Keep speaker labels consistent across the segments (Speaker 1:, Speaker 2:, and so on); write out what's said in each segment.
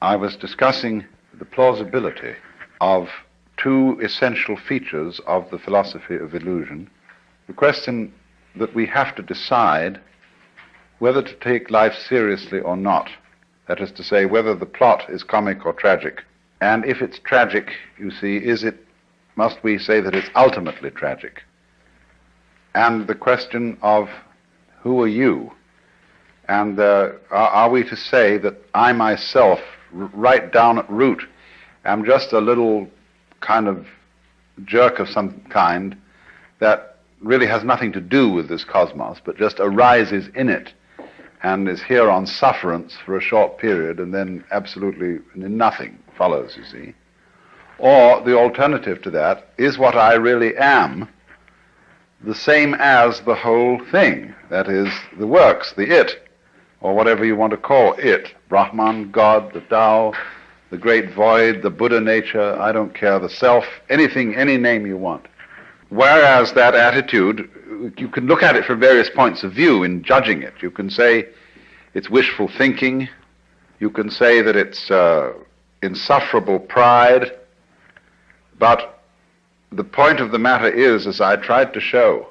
Speaker 1: I was discussing the plausibility of two essential features of the philosophy of illusion. The question that we have to decide whether to take life seriously or not. That is to say, whether the plot is comic or tragic. And if it's tragic, you see, must we say that it's ultimately tragic? And the question of who are you? And are we to say that I myself, right down at root, am just a little kind of jerk of some kind that really has nothing to do with this cosmos, but just arises in it and is here on sufferance for a short period and then absolutely nothing follows, you see? Or the alternative to that is what I really am, the same as the whole thing, that is, the works, the it, or whatever you want to call it, Brahman, God, the Tao, the great void, the Buddha nature, I don't care, the self, anything, any name you want. Whereas that attitude, you can look at it from various points of view in judging it. You can say it's wishful thinking. You can say that it's insufferable pride. But the point of the matter is, as I tried to show,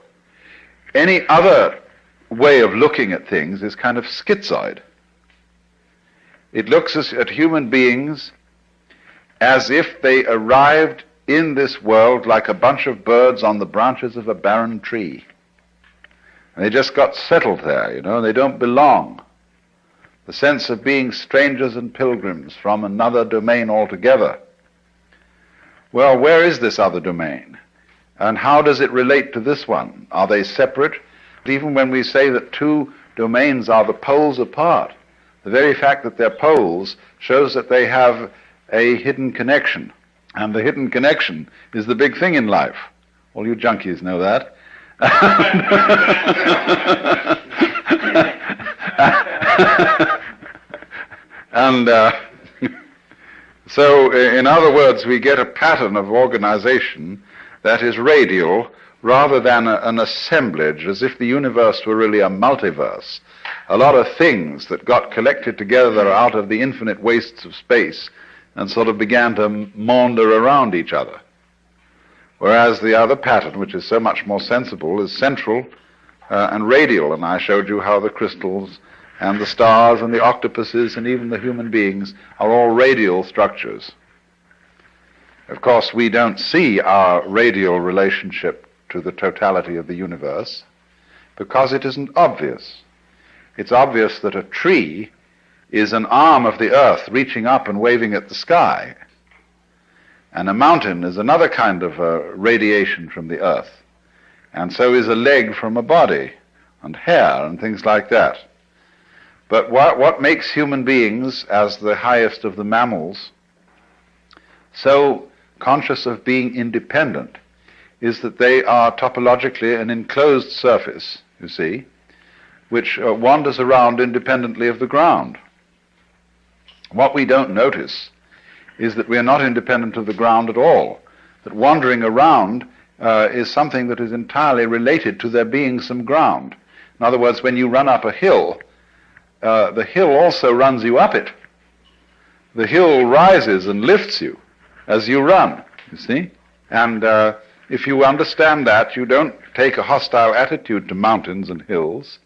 Speaker 1: any other way of looking at things is kind of schizoid. It looks at human beings as if they arrived in this world like a bunch of birds on the branches of a barren tree. And they just got settled there, they don't belong. The sense of being strangers and pilgrims from another domain altogether. Well, where is this other domain? And how does it relate to this one? Are they separate? Even when we say that two domains are the poles apart, the very fact that they're poles shows that they have a hidden connection. And the hidden connection is the big thing in life. All you junkies know that. And so, in other words, we get a pattern of organization that is radial rather than an assemblage, as if the universe were really a multiverse. A lot of things that got collected together out of the infinite wastes of space and sort of began to maunder around each other. Whereas the other pattern, which is so much more sensible, is central and radial, and I showed you how the crystals and the stars and the octopuses and even the human beings are all radial structures. Of course, we don't see our radial relationship to the totality of the universe because it isn't obvious. It's obvious that a tree is an arm of the earth reaching up and waving at the sky, and a mountain is another kind of radiation from the earth, and so is a leg from a body, and hair, and things like that. But what makes human beings, as the highest of the mammals, so conscious of being independent is that they are topologically an enclosed surface, you see, which wanders around independently of the ground. What we don't notice is that we are not independent of the ground at all, that wandering around is something that is entirely related to there being some ground. In other words, when you run up a hill, the hill also runs you up it. The hill rises and lifts you as you run, you see? And if you understand that, you don't take a hostile attitude to mountains and hills.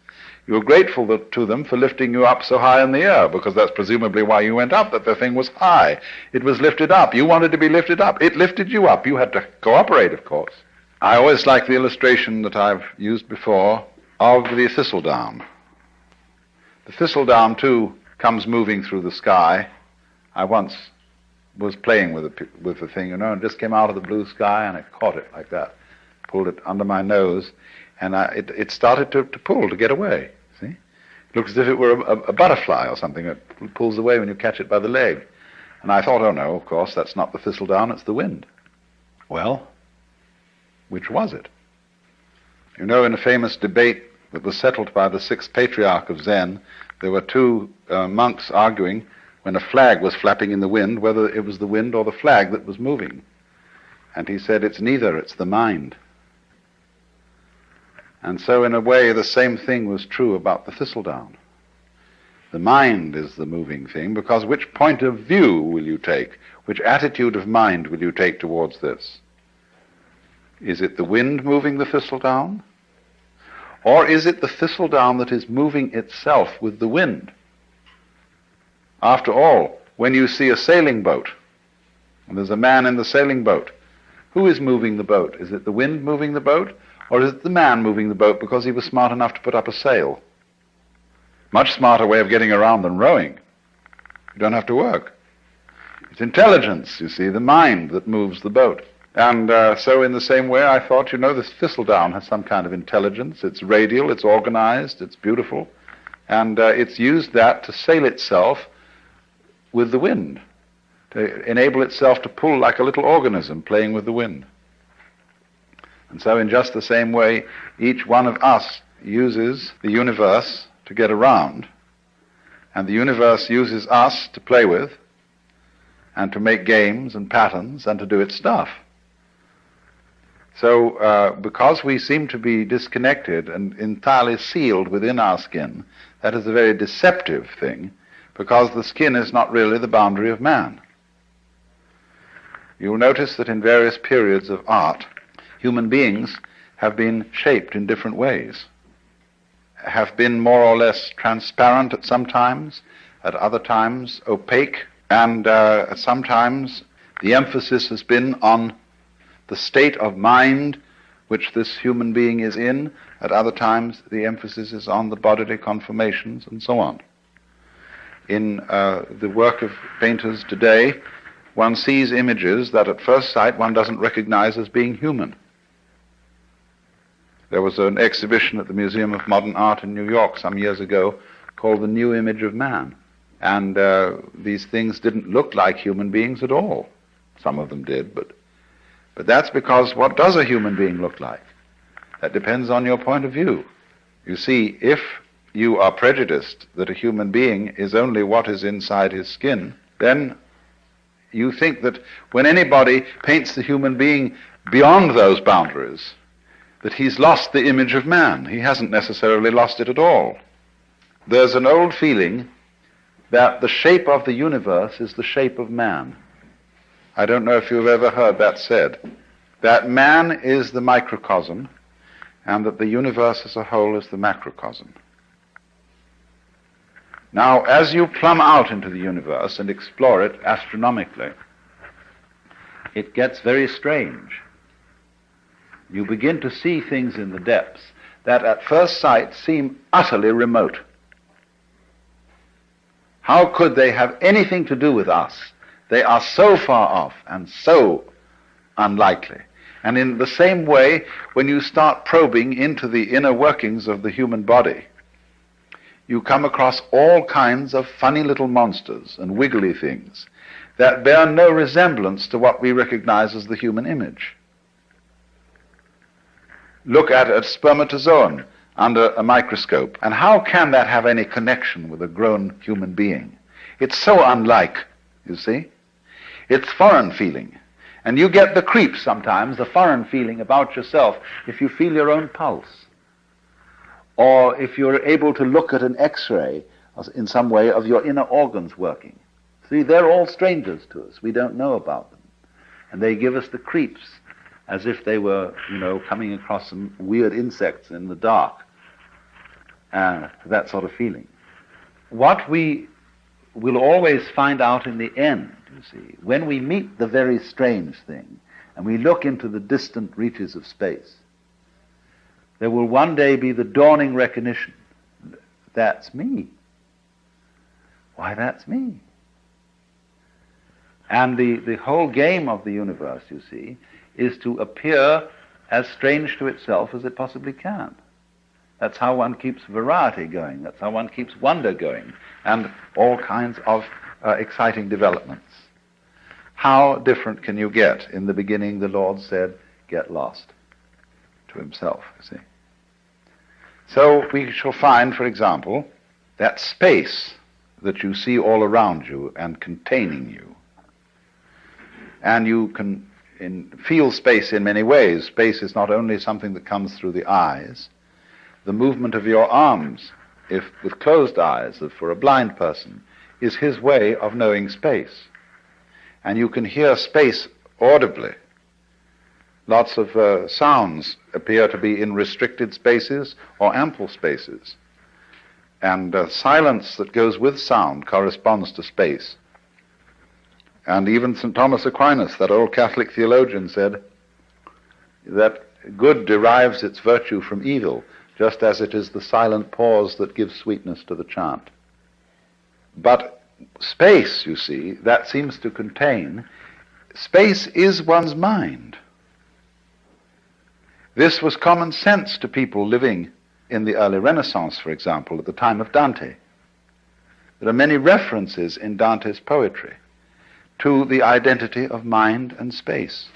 Speaker 1: You're grateful to them for lifting you up so high in the air, because that's presumably why you went up, that the thing was high. It was lifted up. You wanted to be lifted up. It lifted you up. You had to cooperate, of course. I always like the illustration that I've used before of the thistledown. The thistledown, too, comes moving through the sky. I once was playing with the thing, and it just came out of the blue sky, and I caught it like that, pulled it under my nose, and it started to pull, to get away. See? It looks as if it were a butterfly or something. It pulls away when you catch it by the leg. And I thought, oh no, of course, that's not the thistledown, it's the wind. Well, which was it? In a famous debate that was settled by the sixth patriarch of Zen, there were two monks arguing when a flag was flapping in the wind, whether it was the wind or the flag that was moving. And he said, it's neither, it's the mind. And so in a way the same thing was true about the thistledown. The mind is the moving thing, because which point of view will you take? Which attitude of mind will you take towards this? Is it the wind moving the thistledown? Or is it the thistledown that is moving itself with the wind? After all, when you see a sailing boat, and there's a man in the sailing boat, who is moving the boat? Is it the wind moving the boat, or is it the man moving the boat because he was smart enough to put up a sail? Much smarter way of getting around than rowing. You don't have to work. It's intelligence, you see, the mind that moves the boat. And so in the same way, I thought, this thistledown has some kind of intelligence. It's radial, it's organized, it's beautiful, and it's used that to sail itself with the wind, to enable itself to pull like a little organism playing with the wind. And so in just the same way, each one of us uses the universe to get around, and the universe uses us to play with, and to make games and patterns, and to do its stuff. So because we seem to be disconnected and entirely sealed within our skin, that is a very deceptive thing, because the skin is not really the boundary of man. You'll notice that in various periods of art, human beings have been shaped in different ways, have been more or less transparent at some times, at other times opaque, and sometimes the emphasis has been on the state of mind which this human being is in. At other times the emphasis is on the bodily conformations and so on. In the work of painters today, one sees images that at first sight one doesn't recognize as being human. There was an exhibition at the Museum of Modern Art in New York some years ago called The New Image of Man. And these things didn't look like human beings at all. Some of them did, but that's because what does a human being look like? That depends on your point of view. You see, if you are prejudiced that a human being is only what is inside his skin, then you think that when anybody paints the human being beyond those boundaries, that he's lost the image of man. He hasn't necessarily lost it at all. There's an old feeling that the shape of the universe is the shape of man. I don't know if you've ever heard that said, that man is the microcosm and that the universe as a whole is the macrocosm. Now, as you plumb out into the universe and explore it astronomically, it gets very strange. You begin to see things in the depths that at first sight seem utterly remote. How could they have anything to do with us? They are so far off and so unlikely. And in the same way, when you start probing into the inner workings of the human body, you come across all kinds of funny little monsters and wiggly things that bear no resemblance to what we recognize as the human image. Look at a spermatozoon under a microscope, and how can that have any connection with a grown human being? It's so unlike, you see. It's foreign feeling. And you get the creeps sometimes, the foreign feeling about yourself, if you feel your own pulse, or if you're able to look at an X-ray in some way of your inner organs working. See, they're all strangers to us. We don't know about them. And they give us the creeps, as if they were, coming across some weird insects in the dark. That sort of feeling. What we will always find out in the end, you see, when we meet the very strange thing, and we look into the distant reaches of space, there will one day be the dawning recognition, that's me. Why, that's me. And the whole game of the universe, you see, is to appear as strange to itself as it possibly can. That's how one keeps variety going. That's how one keeps wonder going, and all kinds of exciting developments. How different can you get? In the beginning, the Lord said, get lost, to himself, you see. So we shall find, for example, that space that you see all around you and containing you. And you can feel space in many ways. Space is not only something that comes through the eyes. The movement of your arms if with closed eyes, for a blind person, is his way of knowing space. And you can hear space audibly. Lots of sounds appear to be in restricted spaces or ample spaces. And silence that goes with sound corresponds to space. And even St. Thomas Aquinas, that old Catholic theologian, said that good derives its virtue from evil, just as it is the silent pause that gives sweetness to the chant. But space, you see, that seems to contain, space is one's mind. This was common sense to people living in the early Renaissance, for example, at the time of Dante. There are many references in Dante's poetry to the identity of mind and space.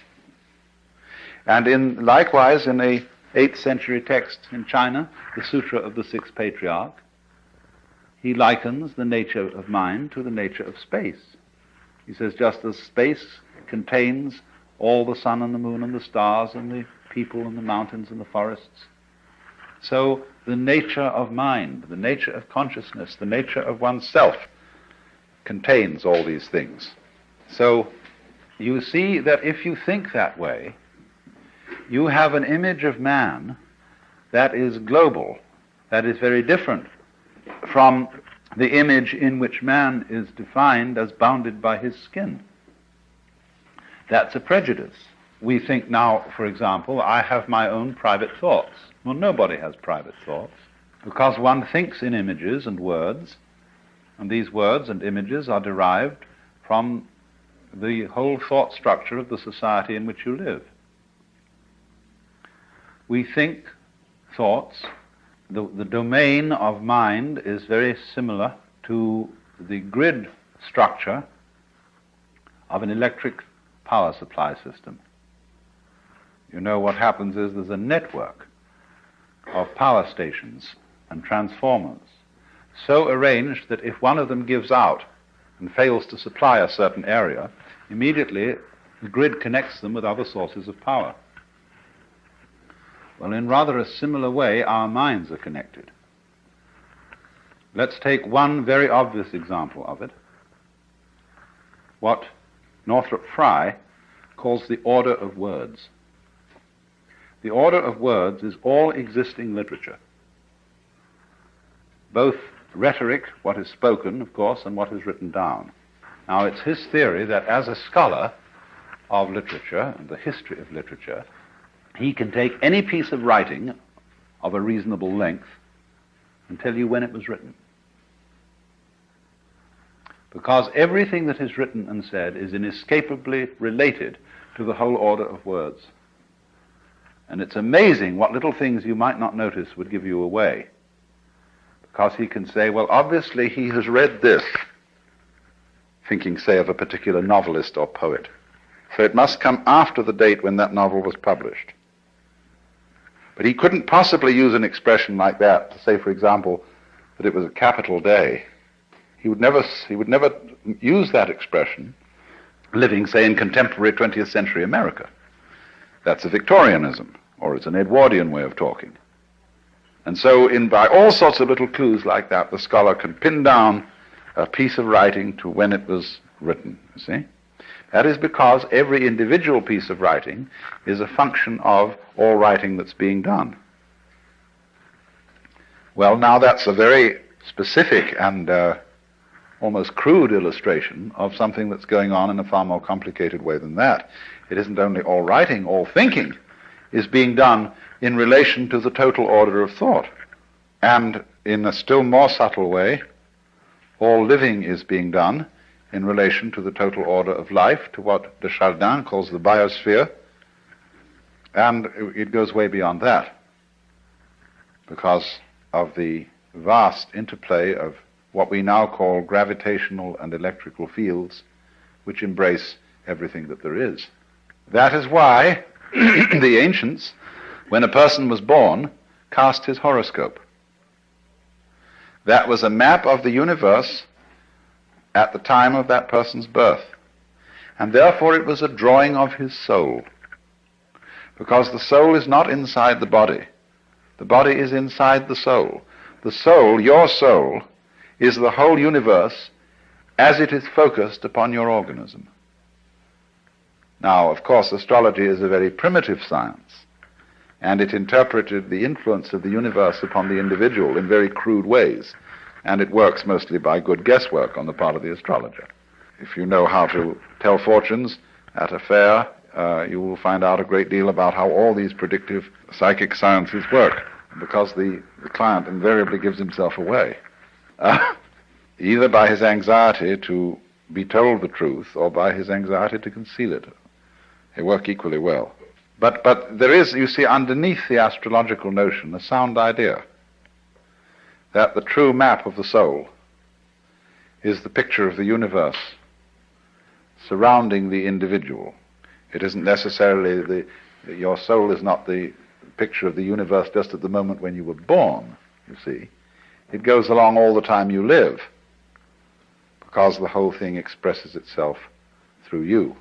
Speaker 1: And likewise in a 8th century text in China, the Sutra of the Sixth Patriarch, he likens the nature of mind to the nature of space. He says, just as space contains all the sun and the moon and the stars and the people and the mountains and the forests, so the nature of mind, the nature of consciousness, the nature of oneself contains all these things. So you see that if you think that way, you have an image of man that is global, that is very different from the image in which man is defined as bounded by his skin. That's a prejudice. We think now, for example, I have my own private thoughts. Well, nobody has private thoughts, because one thinks in images and words, and these words and images are derived from the whole thought structure of the society in which you live. We think thoughts. The domain of mind is very similar to the grid structure of an electric power supply system. You know, what happens is there's a network of power stations and transformers so arranged that if one of them gives out and fails to supply a certain area, immediately the grid connects them with other sources of power. Well, in rather a similar way, our minds are connected. Let's take one very obvious example of it, what Northrop Frye calls the order of words. The order of words is all existing literature, both rhetoric, what is spoken, of course, and what is written down. Now, it's his theory that as a scholar of literature and the history of literature, he can take any piece of writing of a reasonable length and tell you when it was written. Because everything that is written and said is inescapably related to the whole order of words. And it's amazing what little things you might not notice would give you away. Because he can say, well, obviously he has read this, thinking, say, of a particular novelist or poet. So it must come after the date when that novel was published. But he couldn't possibly use an expression like that to say, for example, that it was a capital day. He would never use that expression living, say, in contemporary 20th century America. That's a Victorianism, or it's an Edwardian way of talking. And so by all sorts of little clues like that, the scholar can pin down a piece of writing to when it was written, you see? That is because every individual piece of writing is a function of all writing that's being done. Well, now that's a very specific and almost crude illustration of something that's going on in a far more complicated way than that. It isn't only all writing, all thinking is being done in relation to the total order of thought. And in a still more subtle way, all living is being done in relation to the total order of life, to what de Chardin calls the biosphere, and it goes way beyond that because of the vast interplay of what we now call gravitational and electrical fields, which embrace everything that there is. That is why the ancients, when a person was born, cast his horoscope. That was a map of the universe at the time of that person's birth. And therefore it was a drawing of his soul. Because the soul is not inside the body. The body is inside the soul. The soul, your soul, is the whole universe as it is focused upon your organism. Now, of course, astrology is a very primitive science, and it interpreted the influence of the universe upon the individual in very crude ways, and it works mostly by good guesswork on the part of the astrologer. If you know how to tell fortunes at a fair, you will find out a great deal about how all these predictive psychic sciences work, because the client invariably gives himself away, either by his anxiety to be told the truth or by his anxiety to conceal it. They work equally well. But there is, you see, underneath the astrological notion, a sound idea that the true map of the soul is the picture of the universe surrounding the individual. It isn't necessarily your soul is not the picture of the universe just at the moment when you were born, you see. It goes along all the time you live, because the whole thing expresses itself through you.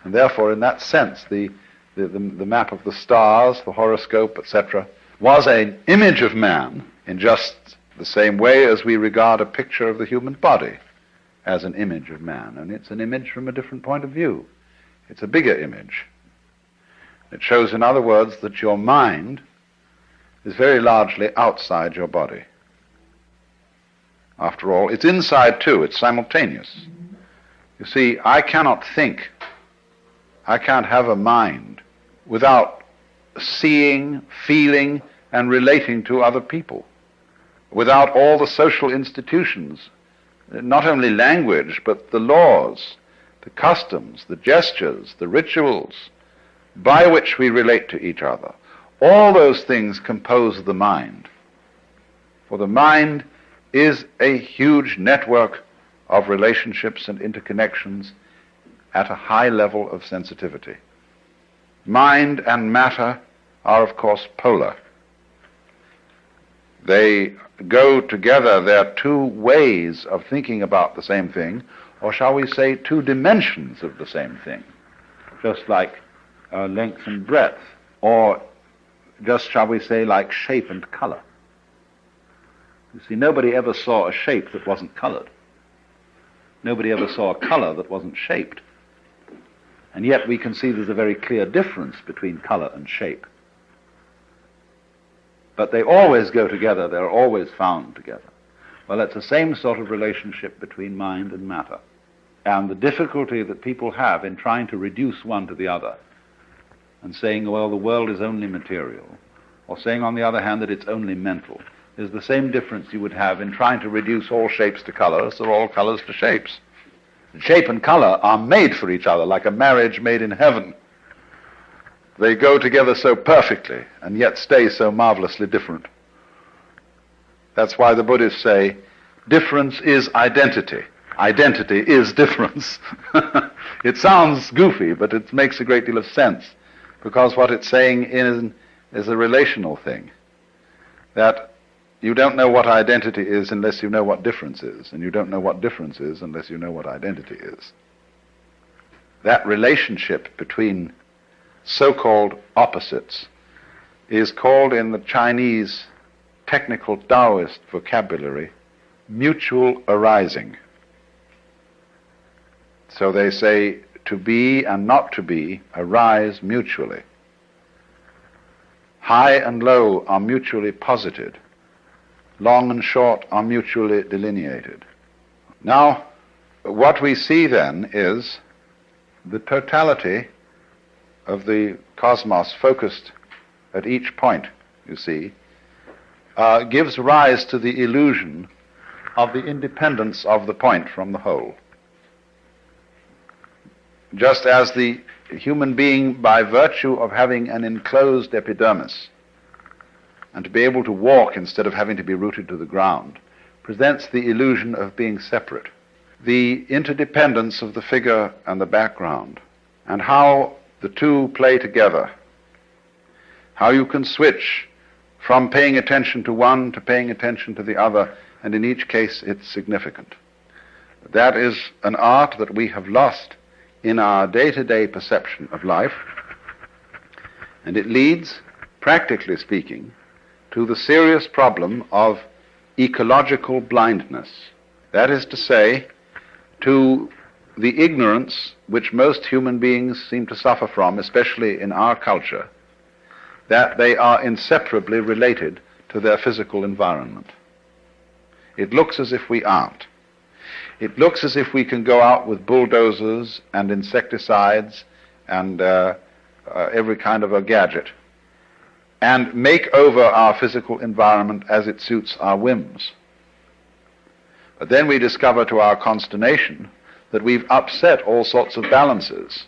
Speaker 1: And therefore, in that sense, the map of the stars, the horoscope, etc., was an image of man in just the same way as we regard a picture of the human body as an image of man. And it's an image from a different point of view. It's a bigger image. It shows, in other words, that your mind is very largely outside your body. After all, it's inside too, it's simultaneous. You see, I cannot think, I can't have a mind without seeing, feeling, and relating to other people, without all the social institutions, not only language, but the laws, the customs, the gestures, the rituals, by which we relate to each other. All those things compose the mind. For the mind is a huge network of relationships and interconnections at a high level of sensitivity. Mind and matter are, of course, polar. They go together. There are two ways of thinking about the same thing, or shall we say two dimensions of the same thing, just like length and breadth, or just, shall we say, like shape and color. You see, nobody ever saw a shape that wasn't colored. Nobody ever saw a color that wasn't shaped. And yet we can see there's a very clear difference between color and shape. But they always go together, they're always found together. Well, it's the same sort of relationship between mind and matter. And the difficulty that people have in trying to reduce one to the other, and saying, well, the world is only material, or saying, on the other hand, that it's only mental, is the same difference you would have in trying to reduce all shapes to colors, or all colors to shapes. Shape and color are made for each other, like a marriage made in heaven. They go together so perfectly, and yet stay so marvelously different. That's why the Buddhists say, difference is identity. Identity is difference. It sounds goofy, but it makes a great deal of sense, because what it's saying is a relational thing, that you don't know what identity is unless you know what difference is, and you don't know what difference is unless you know what identity is. That relationship between so-called opposites is called in the Chinese technical Taoist vocabulary mutual arising. So they say to be and not to be arise mutually. High and low are mutually posited. Long and short are mutually delineated. Now, what we see then is the totality of the cosmos focused at each point, you see, gives rise to the illusion of the independence of the point from the whole. Just as the human being, by virtue of having an enclosed epidermis, and to be able to walk instead of having to be rooted to the ground, presents the illusion of being separate. The interdependence of the figure and the background, and how the two play together, how you can switch from paying attention to one to paying attention to the other, and in each case it's significant. That is an art that we have lost in our day-to-day perception of life, and it leads, practically speaking, to the serious problem of ecological blindness. That is to say, to the ignorance which most human beings seem to suffer from, especially in our culture, that they are inseparably related to their physical environment. It looks as if we aren't. It looks as if we can go out with bulldozers and insecticides and every kind of a gadget and make over our physical environment as it suits our whims. But then we discover to our consternation that we've upset all sorts of balances,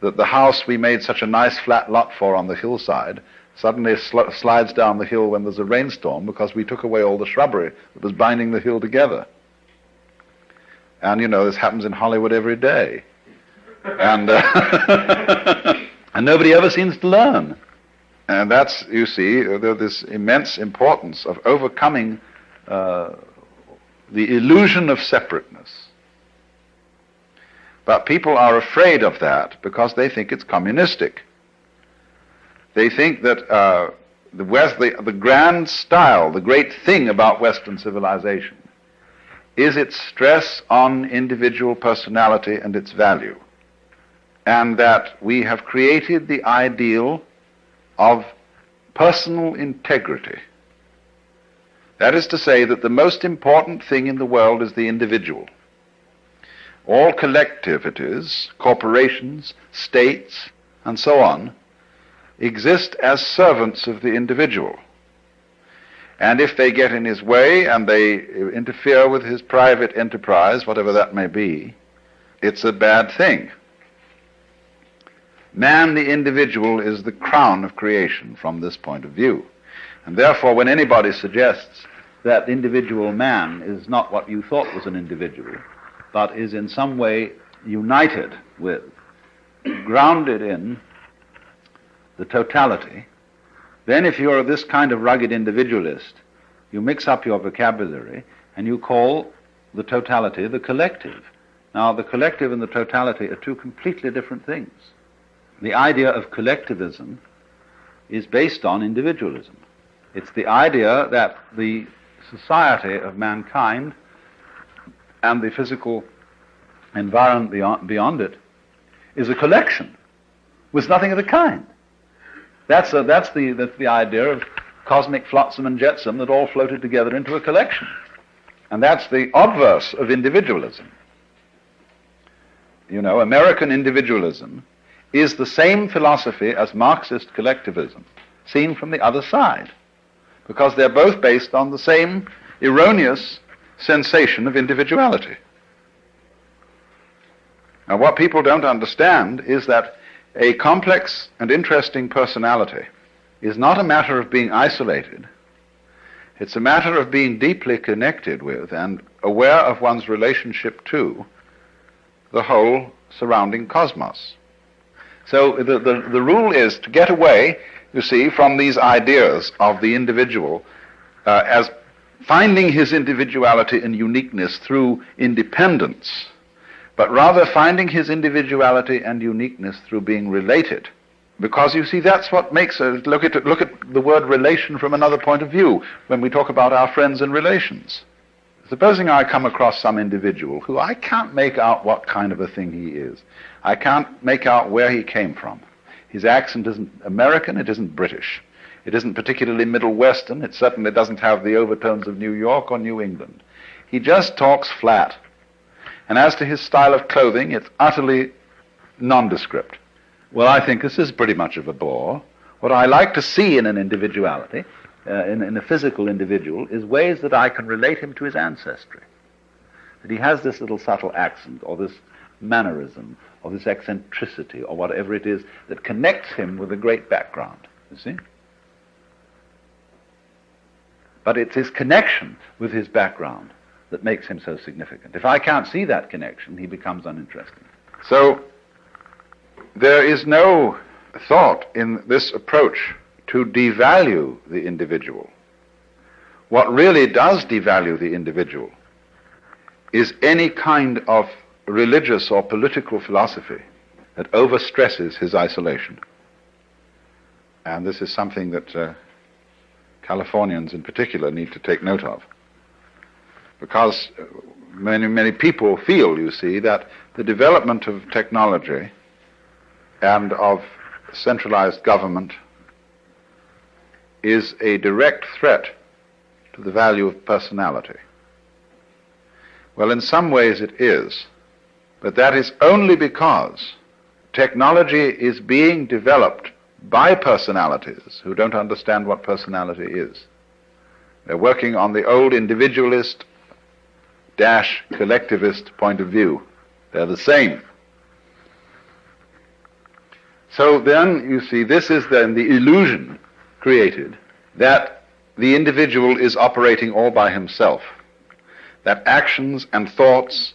Speaker 1: that the house we made such a nice flat lot for on the hillside suddenly slides down the hill when there's a rainstorm because we took away all the shrubbery that was binding the hill together. And you know, this happens in Hollywood every day. And, and nobody ever seems to learn. And that's, you see, this immense importance of overcoming the illusion of separateness. But people are afraid of that because they think it's communistic. They think that the grand style, the great thing about Western civilization, is its stress on individual personality and its value, and that we have created the ideal of personal integrity. That is to say that the most important thing in the world is the individual. All collectivities, corporations, states, and so on, exist as servants of the individual. And if they get in his way and they interfere with his private enterprise, whatever that may be, it's a bad thing. Man, the individual, is the crown of creation from this point of view. And therefore, when anybody suggests that individual man is not what you thought was an individual, but is in some way united with, grounded in the totality, then if you're this kind of rugged individualist, you mix up your vocabulary and you call the totality the collective. Now, the collective and the totality are two completely different things. The idea of collectivism is based on individualism. It's the idea that the society of mankind and the physical environment beyond it is a collection with nothing of the kind. That's the idea of cosmic flotsam and jetsam that all floated together into a collection. And that's the obverse of individualism. You know, American individualism is the same philosophy as Marxist collectivism, seen from the other side, because they're both based on the same erroneous sensation of individuality. Now, what people don't understand is that a complex and interesting personality is not a matter of being isolated. It's a matter of being deeply connected with and aware of one's relationship to the whole surrounding cosmos. So the rule is to get away, you see, from these ideas of the individual as finding his individuality and uniqueness through independence, but rather finding his individuality and uniqueness through being related. Because, you see, that's what makes us look at the word relation from another point of view when we talk about our friends and relations. Supposing I come across some individual who I can't make out what kind of a thing he is. I can't make out where he came from. His accent isn't American, it isn't British. It isn't particularly Middle Western, it certainly doesn't have the overtones of New York or New England. He just talks flat. And as to his style of clothing, it's utterly nondescript. Well, I think this is pretty much of a bore. What I like to see in an individuality, in a physical individual, is ways that I can relate him to his ancestry. That he has this little subtle accent, or this mannerism, or this eccentricity, or whatever it is that connects him with a great background, you see? But it's his connection with his background that makes him so significant. If I can't see that connection, he becomes uninteresting. So, there is no thought in this approach to devalue the individual. What really does devalue the individual is any kind of religious or political philosophy that overstresses his isolation. And this is something that Californians in particular need to take note of. Because many people feel, you see, that the development of technology and of centralized government is a direct threat to the value of personality. Well, in some ways it is, but that is only because technology is being developed by personalities who don't understand what personality is. They're working on the old individualist collectivist point of view. They're the same. So then, you see, this is then the illusion created that the individual is operating all by himself, that actions and thoughts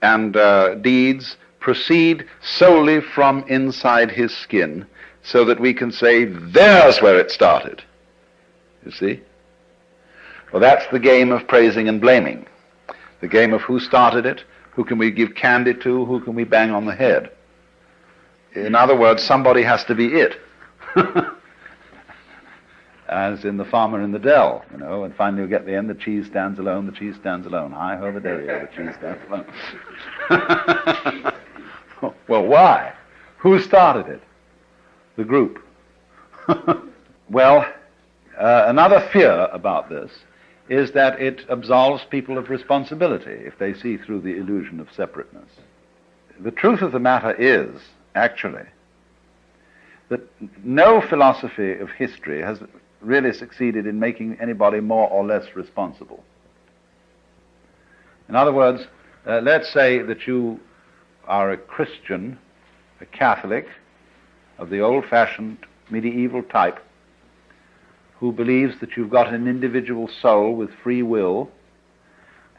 Speaker 1: and deeds proceed solely from inside his skin, so that we can say, there's where it started. You see? Well, that's the game of praising and blaming. The game of who started it, who can we give candy to, who can we bang on the head. In other words, somebody has to be it. As in The Farmer in the Dell, you know, and finally you get the end, the cheese stands alone, the cheese stands alone. Hi-ho the dairy-o, the cheese stands alone. Well, why? Who started it? The group. Well, another fear about this is that it absolves people of responsibility if they see through the illusion of separateness. The truth of the matter is, actually, that no philosophy of history has really succeeded in making anybody more or less responsible. In other words, let's say that you are a Christian, a Catholic, of the old-fashioned medieval type, who believes that you've got an individual soul with free will,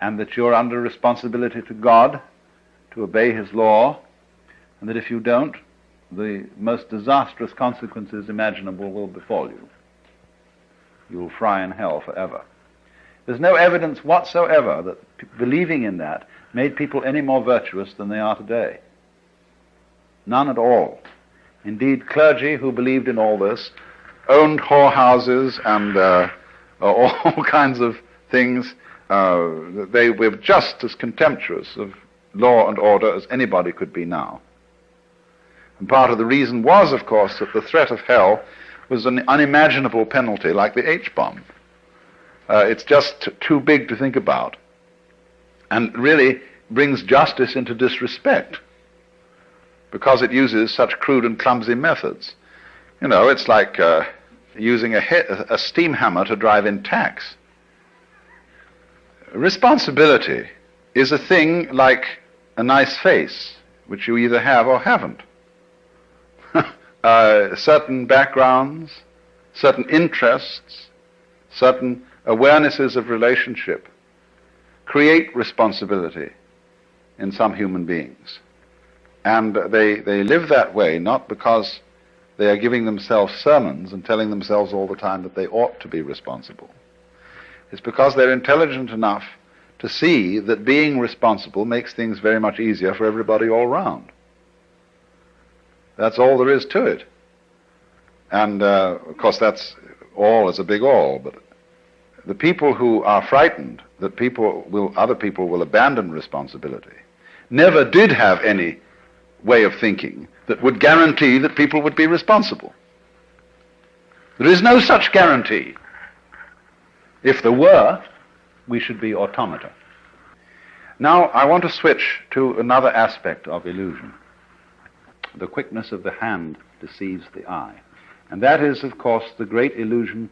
Speaker 1: and that you're under responsibility to God to obey his law, and that if you don't, the most disastrous consequences imaginable will befall you. You'll fry in hell forever. There's no evidence whatsoever that believing in that made people any more virtuous than they are today. None at all. Indeed, clergy who believed in all this owned whorehouses and all kinds of things. They were just as contemptuous of law and order as anybody could be now. And part of the reason was, of course, that the threat of hell was an unimaginable penalty like the H-bomb. It's just too big to think about, and really brings justice into disrespect because it uses such crude and clumsy methods. You know, it's like using a steam hammer to drive in tacks. Responsibility is a thing like a nice face, which you either have or haven't. Certain backgrounds, certain interests, certain awarenesses of relationship create responsibility in some human beings. And they live that way not because they are giving themselves sermons and telling themselves all the time that they ought to be responsible. It's because they're intelligent enough to see that being responsible makes things very much easier for everybody all round. That's all there is to it. And, of course, that's all is a big all, but the people who are frightened that other people will abandon responsibility never did have any way of thinking that would guarantee that people would be responsible. There is no such guarantee. If there were, we should be automata. Now, I want to switch to another aspect of illusion. The quickness of the hand deceives the eye. And that is, of course, the great illusion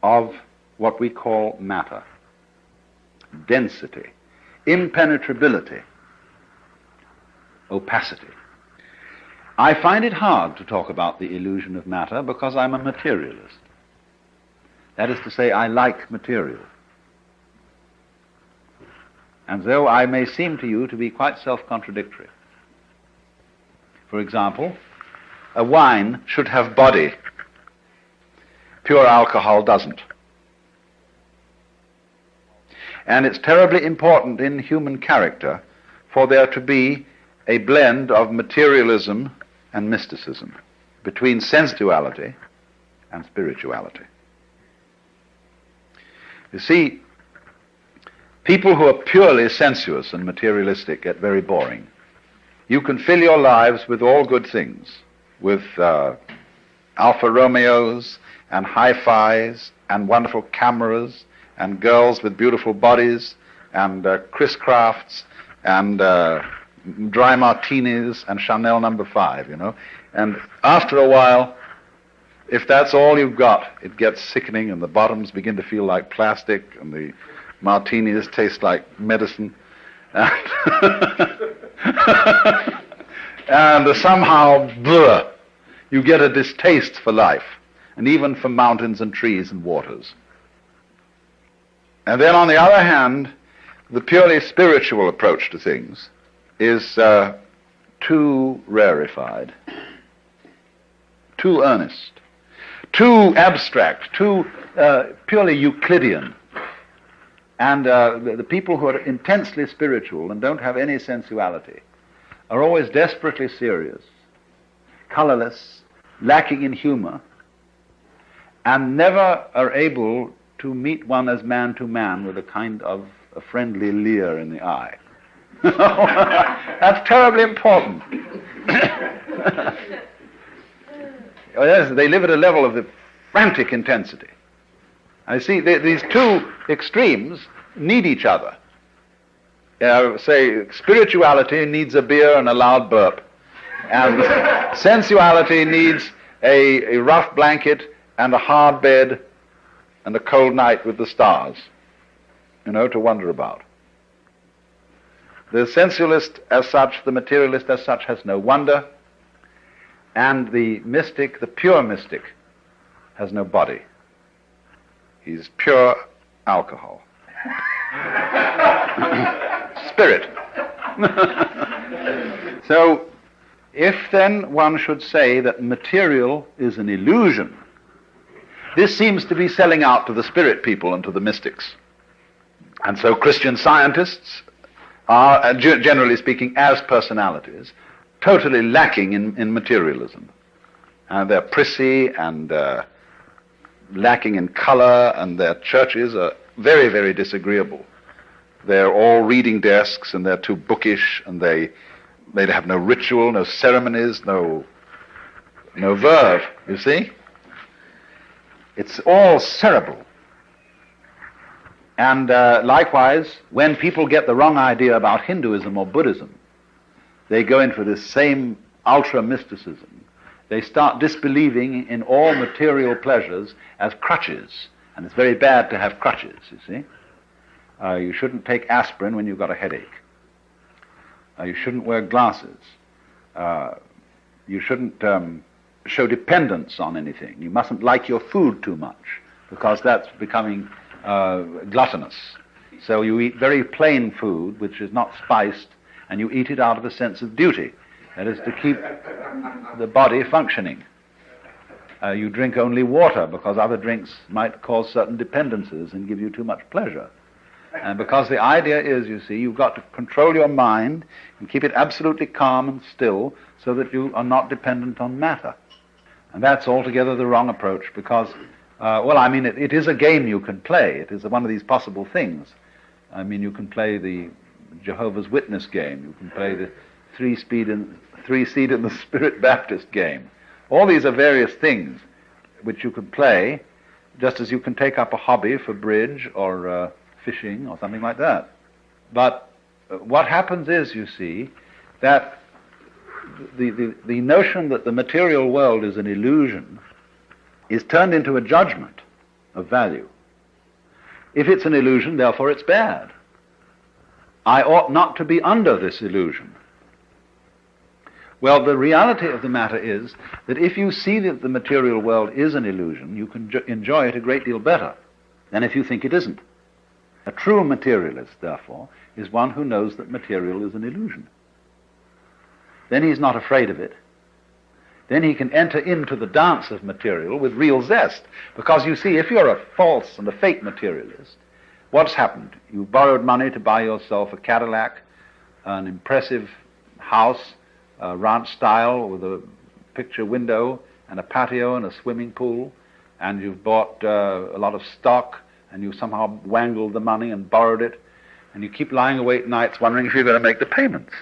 Speaker 1: of what we call matter. Density, impenetrability, opacity. I find it hard to talk about the illusion of matter because I'm a materialist. That is to say, I like material. And though I may seem to you to be quite self-contradictory. For example, a wine should have body. Pure alcohol doesn't. And it's terribly important in human character for there to be a blend of materialism and mysticism, between sensuality and spirituality. You see, people who are purely sensuous and materialistic get very boring. You can fill your lives with all good things, with Alfa Romeos and hi-fis and wonderful cameras and girls with beautiful bodies and Chris Crafts and dry martinis and Chanel No. 5, you know. And after a while, if that's all you've got, it gets sickening and the bottoms begin to feel like plastic and the martinis taste like medicine. And somehow, bleh, you get a distaste for life, and even for mountains and trees and waters. And then on the other hand, the purely spiritual approach to things is too rarefied, too earnest, too abstract, too purely Euclidean. And the people who are intensely spiritual and don't have any sensuality are always desperately serious, colorless, lacking in humor, and never are able to meet one as man to man with a kind of a friendly leer in the eye. That's terribly important. Yes, they live at a level of the frantic intensity. I see these two extremes need each other. Say, spirituality needs a beer and a loud burp, and sensuality needs a rough blanket and a hard bed and a cold night with the stars, you know, to wonder about. The sensualist as such, the materialist as such, has no wonder, and the mystic, the pure mystic, has no body. He's pure alcohol. Spirit. So, if then one should say that material is an illusion, this seems to be selling out to the spirit people and to the mystics. And so Christian scientists are, generally speaking, as personalities, totally lacking in materialism. They're prissy and lacking in color, and their churches are very, very disagreeable. They're all reading desks, and they're too bookish, and they have no ritual, no ceremonies, no verve, you see? It's all cerebral. And likewise, when people get the wrong idea about Hinduism or Buddhism, they go in for this same ultra-mysticism. They start disbelieving in all material pleasures as crutches. And it's very bad to have crutches, you see. You shouldn't take aspirin when you've got a headache. You shouldn't wear glasses. You shouldn't show dependence on anything. You mustn't like your food too much, because that's becoming gluttonous. So you eat very plain food, which is not spiced, and you eat it out of a sense of duty. That is to keep the body functioning. You drink only water, because other drinks might cause certain dependencies and give you too much pleasure. And because the idea is, you see, you've got to control your mind and keep it absolutely calm and still so that you are not dependent on matter. And that's altogether the wrong approach, because, it is a game you can play. It is one of these possible things. I mean, you can play the Jehovah's Witness game. You can play the three-seed in the Spirit Baptist game. All these are various things which you can play, just as you can take up a hobby for bridge or fishing or something like that. But what happens is, you see, that the notion that the material world is an illusion is turned into a judgment of value. If it's an illusion, therefore it's bad. I ought not to be under this illusion. Well, the reality of the matter is that if you see that the material world is an illusion, you can enjoy it a great deal better than if you think it isn't. A true materialist, therefore, is one who knows that material is an illusion. Then he's not afraid of it. Then he can enter into the dance of material with real zest. Because you see, if you're a false and a fake materialist, what's happened? You borrowed money to buy yourself a Cadillac, an impressive house, ranch style with a picture window and a patio and a swimming pool, and you've bought a lot of stock
Speaker 2: and you somehow wangled the money and borrowed it, and you keep lying awake nights wondering if you're going to make the payments.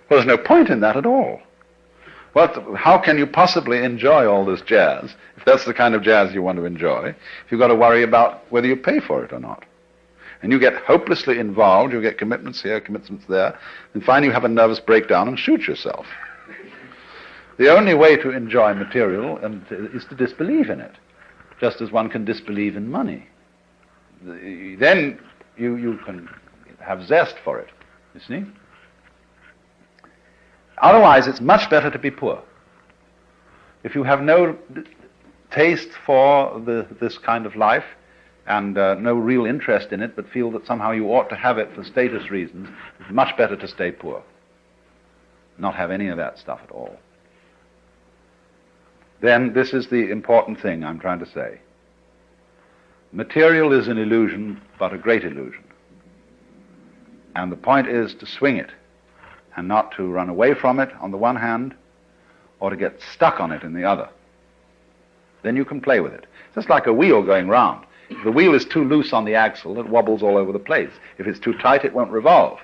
Speaker 2: Well, there's no point in that at all. How can you possibly enjoy all this jazz, if that's the kind of jazz you want to enjoy, if you've got to worry about whether you pay for it or not? And you get hopelessly involved, you get commitments here, commitments there, and finally you have a nervous breakdown and shoot yourself. The only way to enjoy material is to disbelieve in it, just as one can disbelieve in money. Then you can have zest for it, you see? Otherwise, it's much better to be poor. If you have no taste for this kind of life and no real interest in it, but feel that somehow you ought to have it for status reasons, it's much better to stay poor, not have any of that stuff at all. Then this is the important thing I'm trying to say. Material is an illusion, but a great illusion. And the point is to swing it, and not to run away from it on the one hand, or to get stuck on it in the other. Then you can play with it. It's just like a wheel going round. If the wheel is too loose on the axle, it wobbles all over the place. If it's too tight, it won't revolve.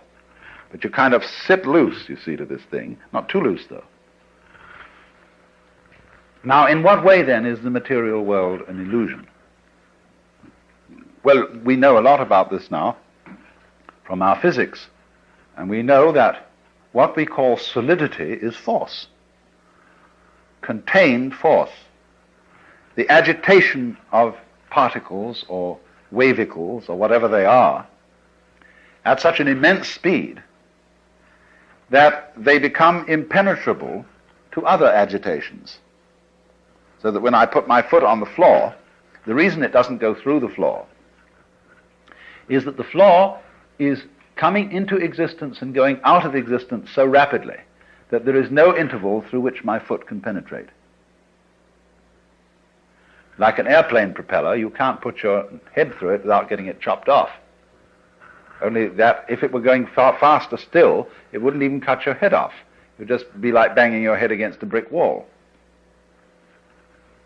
Speaker 2: But you kind of sit loose, you see, to this thing. Not too loose, though. Now, in what way, then, is the material world an illusion? Well, we know a lot about this now from our physics. And we know that what we call solidity is force, contained force. The agitation of particles or wavicles or whatever they are at such an immense speed that they become impenetrable to other agitations. So that when I put my foot on the floor, the reason it doesn't go through the floor is that the floor is coming into existence and going out of existence so rapidly that there is no interval through which my foot can penetrate. Like an airplane propeller, you can't put your head through it without getting it chopped off. Only that if it were going far faster still, it wouldn't even cut your head off. It would just be like banging your head against a brick wall.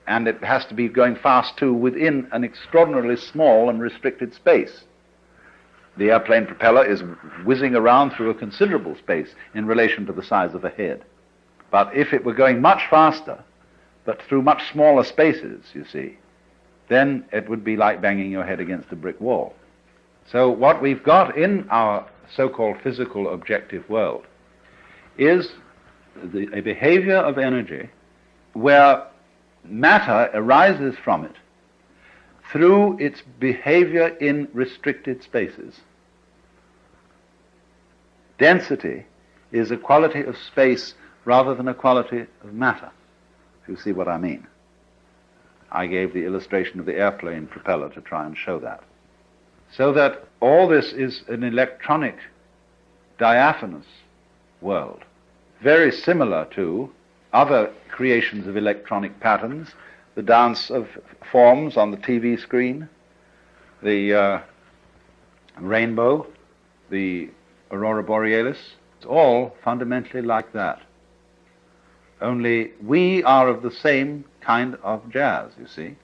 Speaker 2: And it has to be going fast too within an extraordinarily small and restricted space. The airplane propeller is whizzing around through a considerable space in relation to the size of a head. But if it were going much faster, but through much smaller spaces, you see, then it would be like banging your head against a brick wall. So what we've got in our so-called physical objective world is a behavior of energy where matter arises from it through its behavior in restricted spaces. Density is a quality of space rather than a quality of matter, if you see what I mean. I gave the illustration of the airplane propeller to try and show that. So that all this is an electronic, diaphanous world, very similar to other creations of electronic patterns, the dance of forms on the TV screen, the rainbow, the aurora borealis. It's all fundamentally like that. Only we are of the same kind of jazz, you see.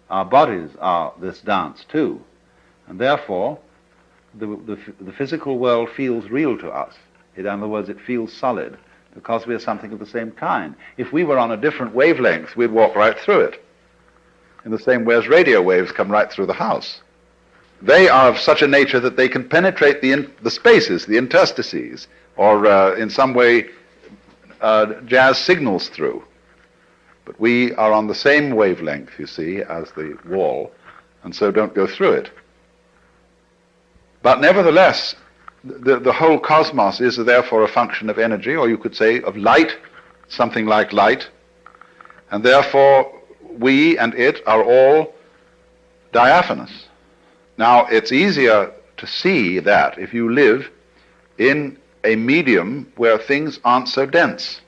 Speaker 2: Our bodies are this dance too, and therefore the physical world feels real to us. In other words, it feels solid, because we are something of the same kind. If we were on a different wavelength, we'd walk right through it, in the same way as radio waves come right through the house. They are of such a nature that they can penetrate the spaces, the interstices, or in some way jazz signals through. But we are on the same wavelength, you see, as the wall, and so don't go through it. But nevertheless, the whole cosmos is therefore a function of energy, or you could say of light, something like light, and therefore we and it are all diaphanous. Now, it's easier to see that if you live in a medium where things aren't so dense.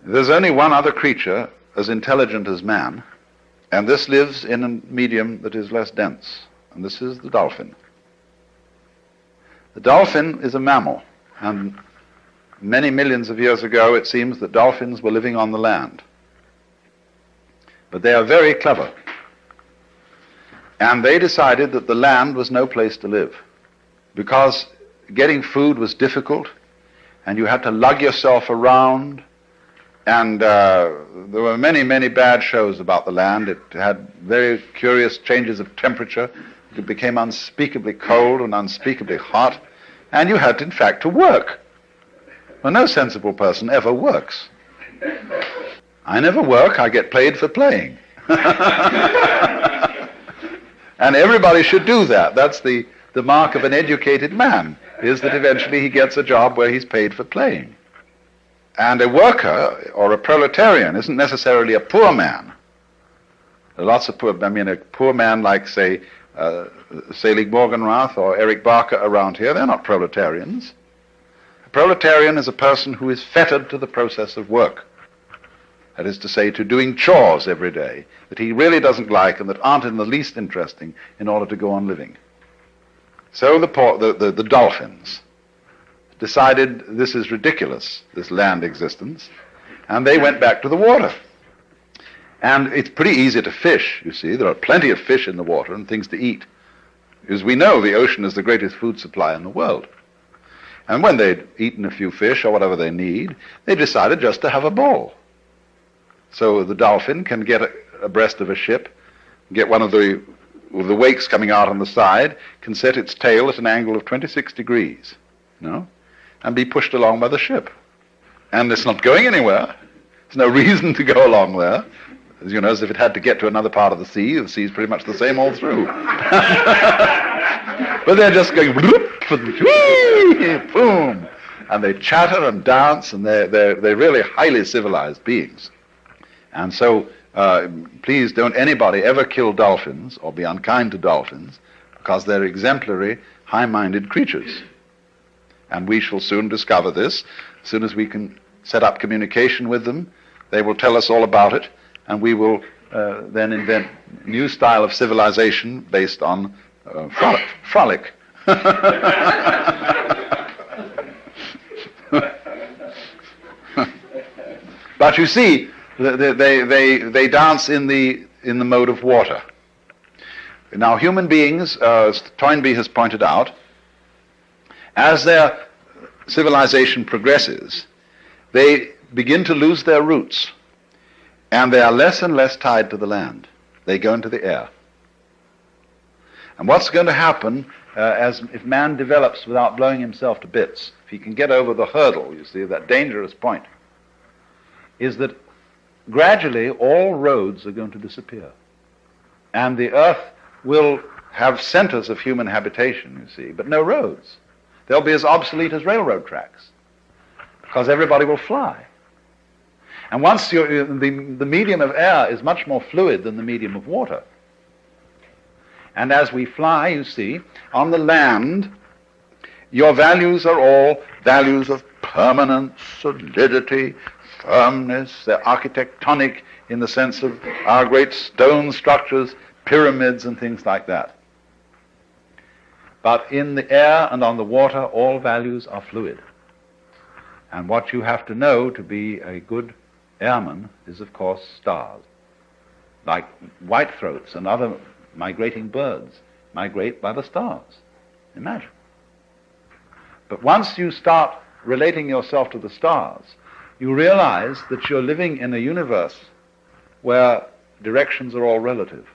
Speaker 2: There's only one other creature as intelligent as man, and this lives in a medium that is less dense, and this is the dolphin. The dolphin is a mammal, and many millions of years ago it seems that dolphins were living on the land. But they are very clever. And they decided that the land was no place to live, because getting food was difficult, and you had to lug yourself around, and there were many, many bad shows about the land. It had very curious changes of temperature. It became unspeakably cold and unspeakably hot, and you had, in fact, to work. Well, no sensible person ever works. I never work, I get paid for playing. And everybody should do that. That's the mark of an educated man, is that eventually he gets a job where he's paid for playing. And a worker or a proletarian isn't necessarily a poor man. There are lots of poor, a poor man like, say, Selig Morgenrath or Eric Barker around here, they're not proletarians. A proletarian is a person who is fettered to the process of work. That is to say, to doing chores every day that he really doesn't like and that aren't in the least interesting in order to go on living. So the dolphins decided this is ridiculous, this land existence, and they went back to the water. And it's pretty easy to fish, you see. There are plenty of fish in the water and things to eat. As we know, the ocean is the greatest food supply in the world. And when they'd eaten a few fish or whatever they need, they decided just to have a ball. So the dolphin can get abreast of a ship, get one of the wakes coming out on the side, can set its tail at an angle of 26 degrees, and be pushed along by the ship. And it's not going anywhere. There's no reason to go along there. As if it had to get to another part of the sea's pretty much the same all through. But they're just going, boom, and they chatter and dance, and they're really highly civilized beings. And so, please don't anybody ever kill dolphins or be unkind to dolphins, because they're exemplary, high-minded creatures. And we shall soon discover this. As soon as we can set up communication with them, they will tell us all about it, and we will then invent a new style of civilization based on frolic. But you see, they dance in the mode of water. Now, human beings, as Toynbee has pointed out, as their civilization progresses, they begin to lose their roots, and they are less and less tied to the land. They go into the air. And what's going to happen if man develops without blowing himself to bits, if he can get over the hurdle, you see, that dangerous point, is that gradually all roads are going to disappear. And the earth will have centers of human habitation, you see, but no roads. They'll be as obsolete as railroad tracks, because everybody will fly. And once the medium of air is much more fluid than the medium of water. And as we fly, you see, on the land, your values are all values of permanence, solidity, firmness. They're architectonic in the sense of our great stone structures, pyramids and things like that. But in the air and on the water, all values are fluid. And what you have to know to be a good airman is, of course, stars. Like whitethroats and other migrating birds migrate by the stars. Imagine. But once you start relating yourself to the stars, you realize that you're living in a universe where directions are all relative.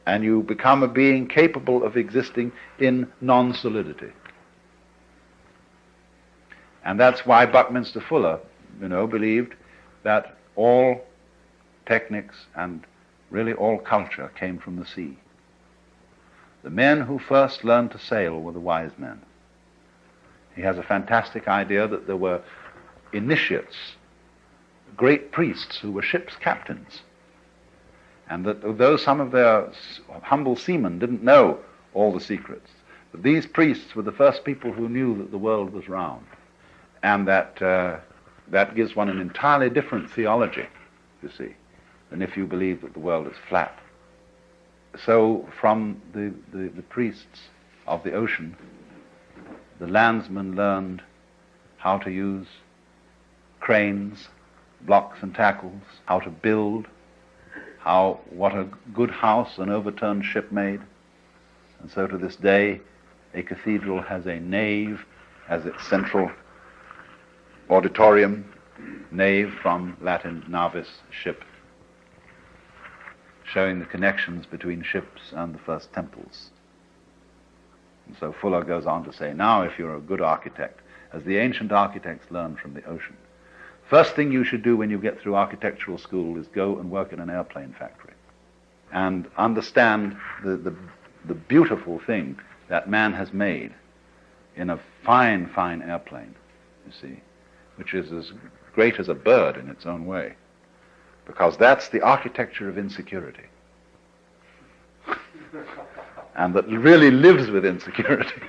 Speaker 2: And you become a being capable of existing in non-solidity. And that's why Buckminster Fuller, believed that all techniques and really all culture came from the sea. The men who first learned to sail were the wise men. He has a fantastic idea that there were initiates, great priests who were ship's captains, and that though some of their humble seamen didn't know all the secrets, that these priests were the first people who knew that the world was round, and that gives one an entirely different theology, you see, than if you believe that the world is flat. So from the priests of the ocean, the landsmen learned how to use cranes, blocks and tackles, how to build, what a good house an overturned ship made. And so to this day, a cathedral has a nave as its central auditorium, nave from Latin navis, ship, showing the connections between ships and the first temples. And so Fuller goes on to say, now if you're a good architect, as the ancient architects learned from the ocean, first thing you should do when you get through architectural school is go and work in an airplane factory and understand the beautiful thing that man has made in a fine, fine airplane, you see, which is as great as a bird in its own way, because that's the architecture of insecurity. And that really lives with insecurity.